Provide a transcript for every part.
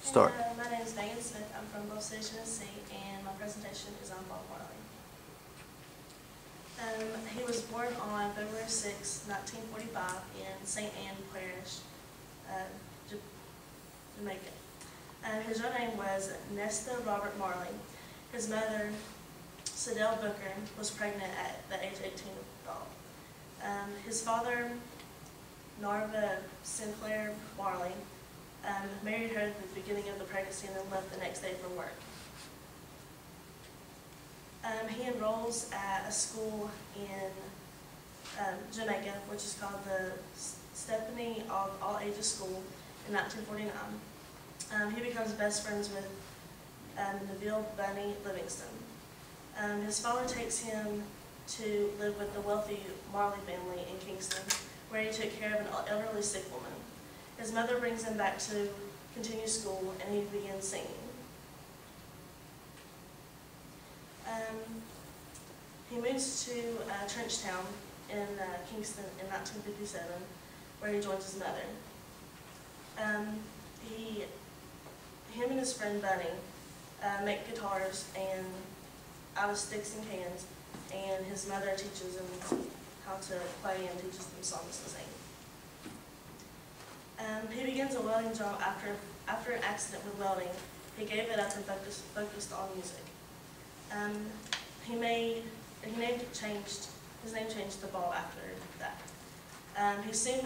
Start. My name is Megan Smith. I'm from Pressentation, and my presentation is on Bob Marley. He was born on February 6, 1945 in St. Anne Parish, Jamaica. His real name was Nesta Robert Marley. His mother, Sidell Booker, was pregnant at the age of 18 with the dog. His father, Narva Sinclair Marley, married her at the beginning of the pregnancy and then left the next day for work. He enrolls at a school in Jamaica, which is called the Stephanie All Ages School in 1949. He becomes best friends with Neville Bunny Livingston. His father takes him to live with the wealthy Marley family in Kingston, where he took care of an elderly sick woman. His mother brings him back to continue school, and he begins singing. He moves to Trenchtown in Kingston in 1957, where he joins his mother. Him and his friend Bunny make guitars and out of sticks and cans, and his mother teaches him how to play and teaches them songs to sing. He begins a welding job after an accident with welding. He gave it up and focused on music. His name changed to Bob after that. He soon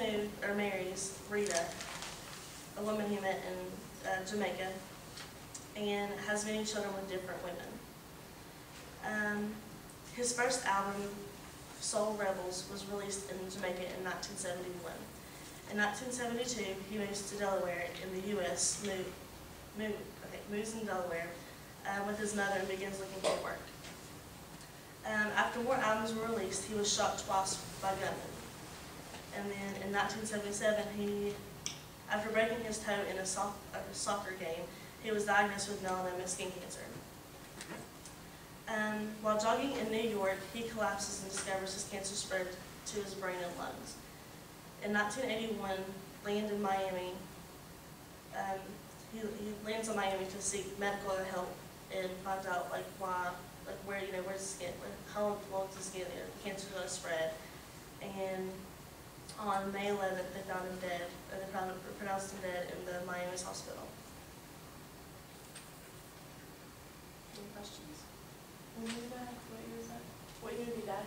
marries Rita, a woman he met in Jamaica, and has many children with different women. His first album, Soul Rebels, was released in Jamaica in 1971. In 1972, he moves to Delaware in the U.S., moves in Delaware with his mother and begins looking for work. After more albums were released, he was shot twice by gunmen. And then in 1977, after breaking his toe in a soccer game, he was diagnosed with melanoma skin cancer. While jogging in New York, he collapses and discovers his cancer spread to his brain and lungs. In 1981, lands in Miami. He lands in Miami to seek medical help and finds out how long does the cancer going to spread. And on May 11th, they found him dead, or they pronounced him dead in the Miami's hospital. Any questions? When did he die? What year is that? What year did he die?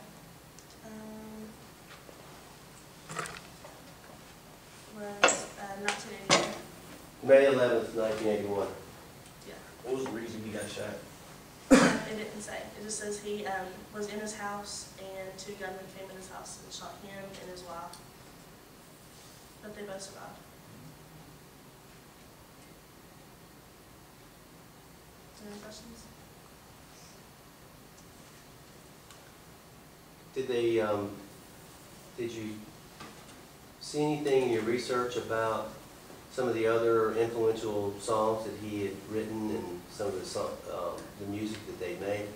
Was 1981. May 11th, 1981. Yeah. What was the reason he got shot? It didn't say. It just says he was in his house and two gunmen came in his house and shot him and his wife. But they both survived. Any questions? Did you see anything in your research about some of the other influential songs that he had written and some of the music that they made?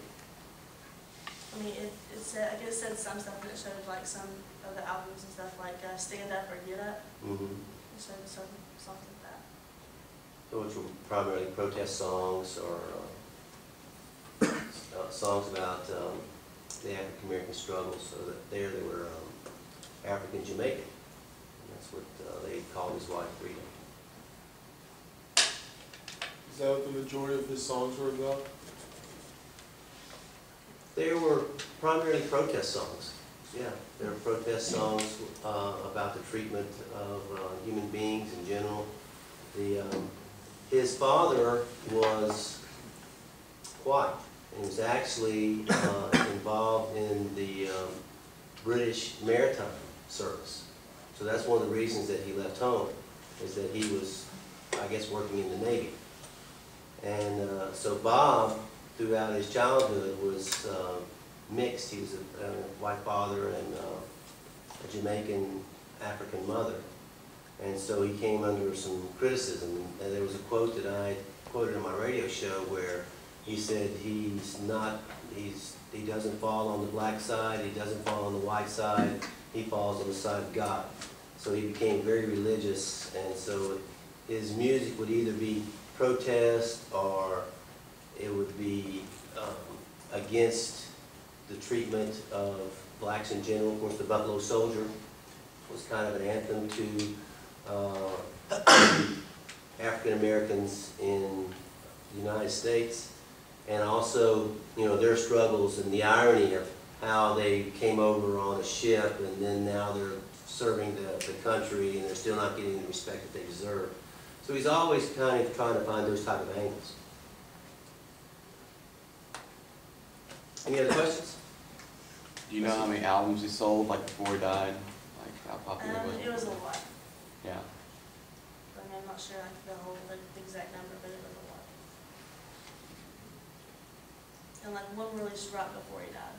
I mean, it said, I guess it said some stuff, and it showed like some of the albums and stuff like Stand Up or Get Up. Mm-hmm. It showed some songs like that. So which were primarily protest songs or songs about the African American struggle, so that they were African Jamaican. And that's what they called his wife Rita. Is that what the majority of his songs were about? They were primarily protest songs. Yeah, they were protest songs about the treatment of human beings in general. His father was white and was actually involved in the British Maritime Service. So that's one of the reasons that he left home, is that he was, I guess, working in the Navy. And so Bob, throughout his childhood, was mixed. He was a white father and a Jamaican African mother. And so he came under some criticism. And there was a quote that I quoted on my radio show where he said he doesn't fall on the black side, he doesn't fall on the white side, he falls on the side of God. So he became very religious, and so his music would either be protest, or it would be against the treatment of blacks in general. Of course, the Buffalo Soldier was kind of an anthem to African Americans in the United States, and also, you know, their struggles and the irony of how they came over on a ship and then now they're serving the country and they're still not getting the respect that they deserve. So he's always kind of trying to find those type of angles. Any other questions? Do you know how many albums he sold, like, before he died? Like, how popular was It was a lot. Yeah. I mean, I'm not sure like the exact number, but it was a lot. And like one released right before he died.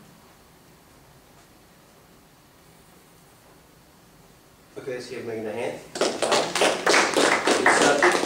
Okay, let's give Megan a hand. Good subject.